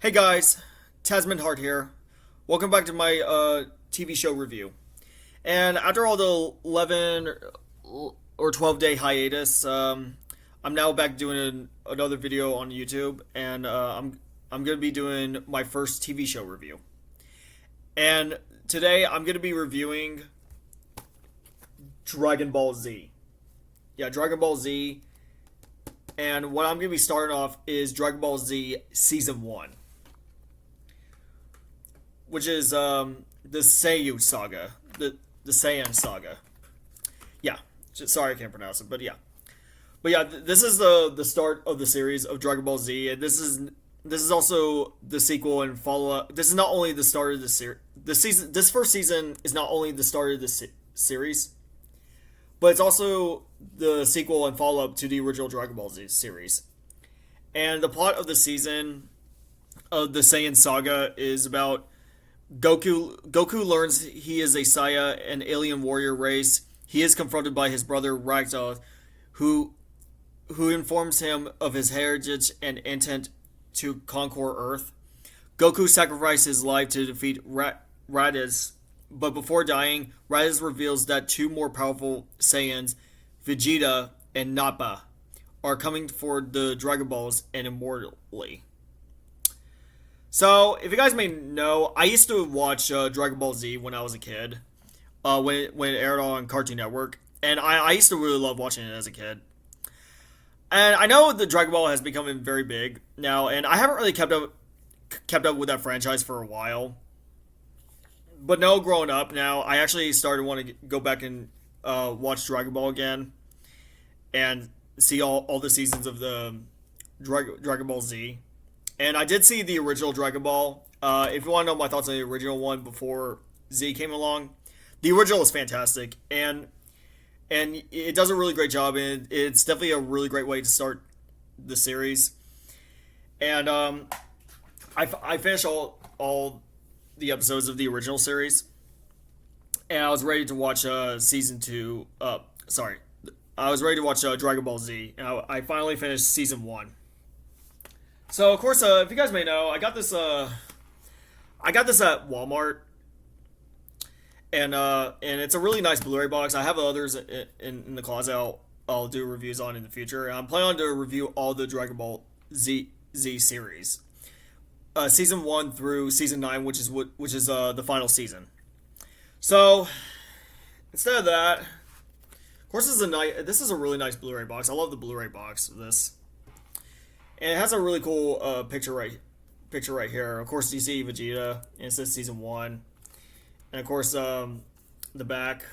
Hey guys, Tasman Hart here. Welcome back to my TV show review. And after all the 11 or 12-day hiatus, I'm now back doing another video on YouTube, and I'm gonna be doing my first TV show review. And today I'm gonna be reviewing Dragon Ball Z. Yeah, Dragon Ball Z. And what I'm gonna be starting off is Dragon Ball Z Season 1, which is the Seiyu saga, the Saiyan saga. Yeah, sorry I can't pronounce it, but yeah, this is the start of the series of Dragon Ball Z, and this is also the sequel and follow up. This is not only the start of the series. This first season is not only the start of the series, but it's also the sequel and follow up to the original Dragon Ball Z series. And the plot of the season of the Saiyan saga is about Goku learns he is a Saya, an alien warrior race. He is confronted by his brother Ragdoll, who informs him of his heritage and intent to conquer Earth. Goku sacrifices his life to defeat Raditz, but before dying, Raditz reveals that two more powerful Saiyans, Vegeta and Nappa, are coming for the Dragon Balls and immortally. So, if you guys may know, I used to watch Dragon Ball Z when I was a kid, when it aired on Cartoon Network, and I used to really love watching it as a kid. And I know the Dragon Ball has become very big now, and I haven't really kept up with that franchise for a while. But no, growing up now, I actually started wanting to go back and watch Dragon Ball again, and see all the seasons of the Dragon Ball Z. And I did see the original Dragon Ball. If you want to know my thoughts on the original one before Z came along, the original is fantastic, and it does a really great job, and it's definitely a really great way to start the series. And I finished all the episodes of the original series, and I was ready to watch season two. I was ready to watch Dragon Ball Z, and I finally finished season 1. So of course, if you guys may know, I got this at Walmart, and it's a really nice Blu-ray box. I have others in the closet. I'll do reviews on in the future. And I'm planning on to review all the Dragon Ball Z series, season 1 through season 9, which is the final season. So instead of that, of course, this is a really nice Blu-ray box. I love the Blu-ray box of this. And it has a really cool picture right here. Of course, you see Vegeta, and it says season 1. And of course, the back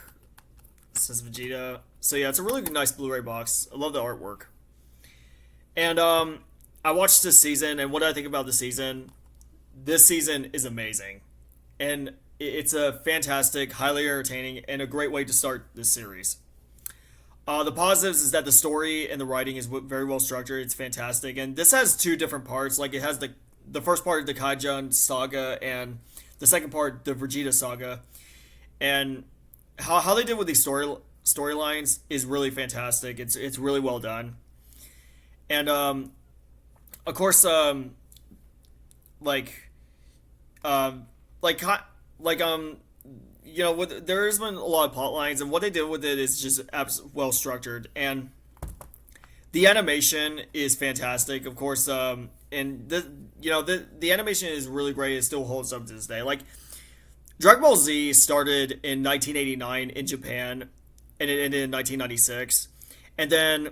says Vegeta. So yeah, it's a really nice Blu-ray box. I love the artwork. And I watched this season, and what do I think about the season? This season is amazing, and it's a fantastic, highly entertaining, and a great way to start this series. The positives is that the story and the writing is very well structured. It's fantastic, and this has two different parts. Like, it has the first part, the Kaijun saga, and the second part, the Vegeta saga. And how they did with these storylines is really fantastic. It's really well done. And of course, like um like like there's been a lot of plot lines, and what they did with it is just well structured, and the animation is fantastic. Of course, and the animation is really great. It still holds up to this day. Like, Dragon Ball Z started in 1989 in Japan, and it ended in 1996, and then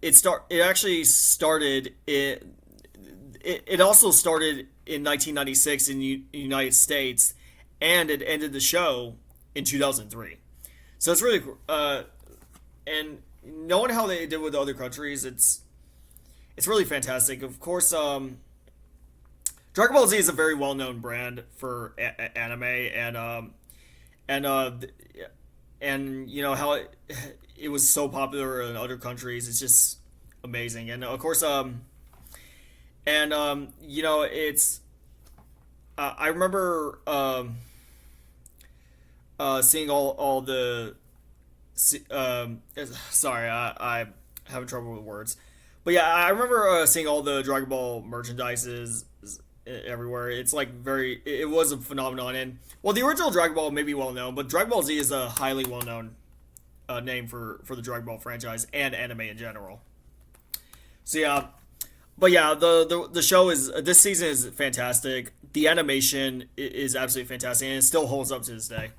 it actually started it also started in 1996 in the United States, and it ended the show in 2003. So it's really and knowing how they did with other countries, it's really fantastic. Of course, Dragon Ball Z is a very well-known brand for anime, and how it was so popular in other countries. It's just amazing. And of course, it's I remember seeing all the sorry, I having trouble with words, But yeah, I remember seeing all the Dragon Ball merchandises everywhere. It's like it was a phenomenon. And well, the original Dragon Ball may be well known, but Dragon Ball Z is a highly well known name for the Dragon Ball franchise and anime in general. So yeah, but yeah, the show is this season is fantastic. The animation is absolutely fantastic, and it still holds up to this day.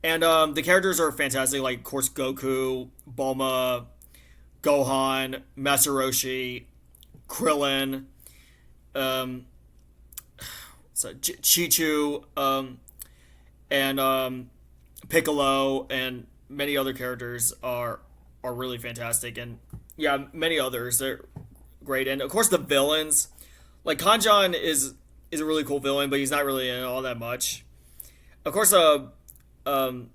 And the characters are fantastic, like of course Goku, Bulma, Gohan, Master Roshi, Krillin, um, Chichu, and Piccolo, and many other characters are really fantastic, and yeah, many others they're great, and of course the villains, like Kanjan is a really cool villain, but he's not really in all that much. Of course, um,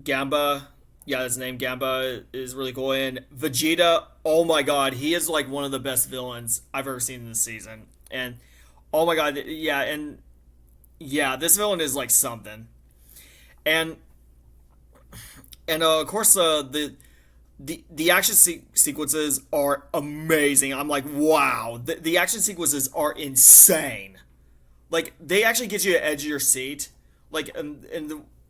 Gamba, yeah, his name Gamba is really cool, and Vegeta. Oh my God, he is like one of the best villains I've ever seen in this season, and oh my God, yeah, and yeah, this villain is like something, and of course the action sequences are amazing. I'm like, wow, the action sequences are insane. Like they actually get you at the edge of your seat, like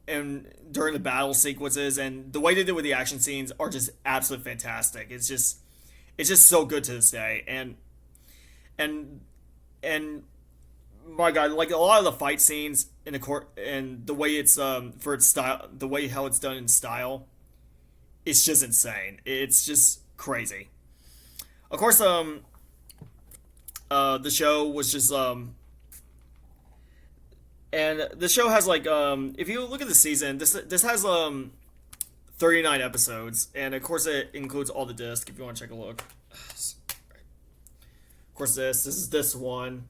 and during the battle sequences, and the way they did with the action scenes are just absolutely fantastic. It's just so good to this day, and and my God, like a lot of the fight scenes in the court and the way it's for its style, the way how it's done in style, it's just insane. It's just crazy. Of course, the show was just and the show has like if you look at the season, this has 39 episodes, and of course it includes all the discs if you want to take a look. Of course, this is disc one,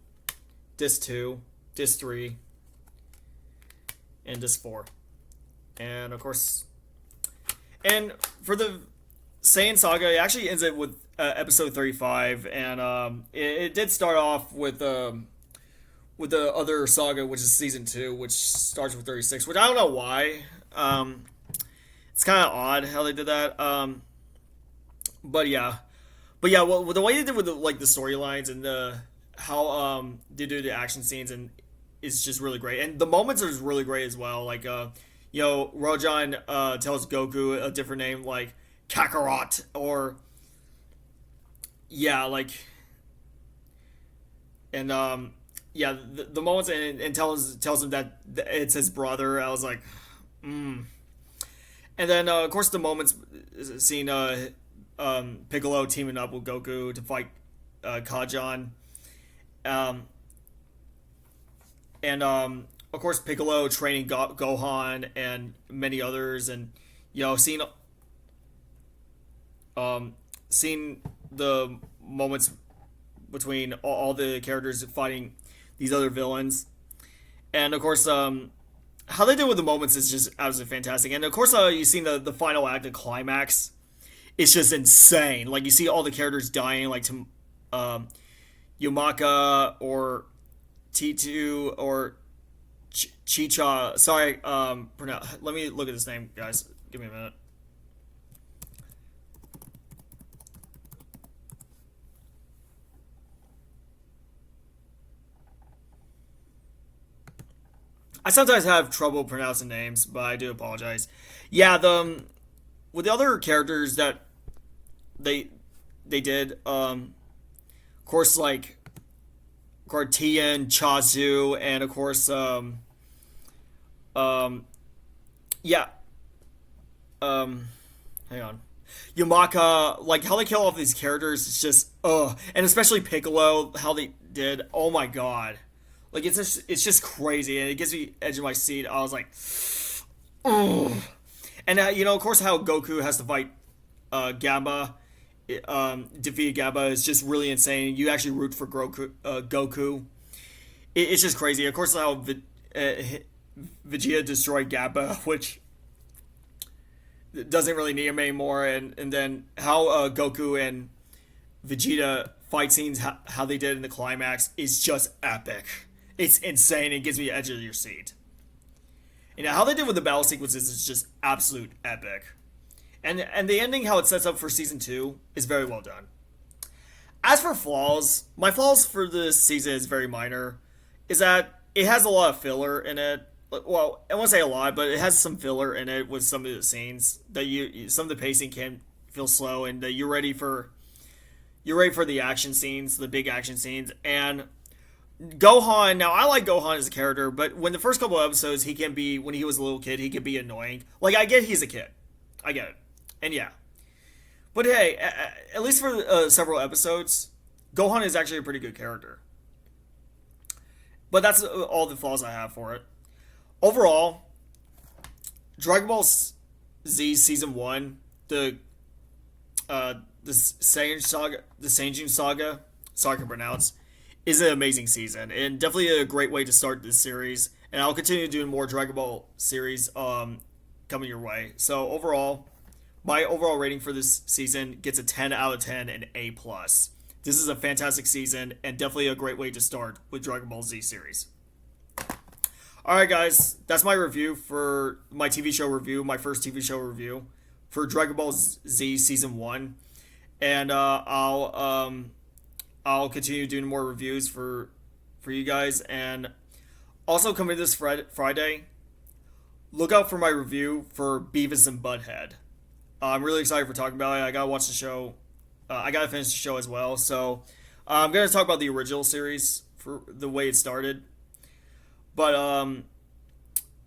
disc two, disc three, and disc four, and of course, and for the Saiyan Saga, it actually ends it with episode 35, and it did start off with the other saga, which is season two, which starts with 36, which I don't know why. It's kind of odd how they did that. But yeah, well, the way they did with like the storylines and the how they do the action scenes and is just really great, and the moments are really great as well. Like Rojan tells Goku a different name like Kakarot, or yeah, like and yeah, the moments and tells him that it's his brother. I was like, mm. And then of course the moments seeing Piccolo teaming up with Goku to fight Kajan, um, and of course Piccolo training Gohan and many others, and seeing seeing the moments between all the characters fighting these other villains, and of course how they do with the moments is just absolutely fantastic. And of course you see the final act, the climax, it's just insane. Like you see all the characters dying, like to Yumaka or T2 or Chicha. Sorry, let me look at this name, guys. Give me a minute. I sometimes have trouble pronouncing names, but I do apologize. Yeah, with the other characters that they did, of course, like Gartian, Chazu, and of course, yeah, um, hang on, Yamaka. Like how they kill off these characters, it's just and especially Piccolo, how they did. Oh my God. Like it's just crazy, and it gives me edge of my seat. I was like, oh, and of course, how Goku has to fight Gamba, defeat Gamba is just really insane. You actually root for Goku. It's just crazy. Of course, how Vegeta destroyed Gamba, which doesn't really need him anymore, and then how Goku and Vegeta fight scenes, how they did in the climax is just epic. It's insane. It gives me the edge of your seat. How they did with the battle sequences is just absolute epic. And the ending, how it sets up for season 2, is very well done. As for flaws, my flaws for this season is very minor. Is that it has a lot of filler in it. Well, I won't say a lot, but it has some filler in it with some of the scenes that some of the pacing can feel slow, and that you're ready for the action scenes, the big action scenes. And Gohan, now I like Gohan as a character, but when the first couple of episodes, he can be, when he was a little kid, he could be annoying. Like, I get he's a kid. I get it. And yeah. But hey, at least for several episodes, Gohan is actually a pretty good character. But that's all the flaws I have for it. Overall, Dragon Ball Z Season 1, the Sanjin Saga, sorry I can pronounce, is an amazing season and definitely a great way to start this series. And I'll continue doing more Dragon Ball series coming your way. So overall, my overall rating for this season gets a 10 out of 10 and A plus. This is a fantastic season and definitely a great way to start with Dragon Ball Z series. Alright guys, that's my review for my TV show review, my first TV show review for Dragon Ball Z Season 1. And I'll continue doing more reviews for you guys. And also coming this Friday, look out for my review for Beavis and Butthead. I'm really excited for talking about it. I gotta watch the show. I gotta finish the show as well. So I'm gonna talk about the original series for the way it started. But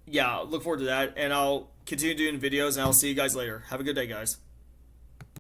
yeah, look forward to that, and I'll continue doing videos, and I'll see you guys later. Have a good day, guys.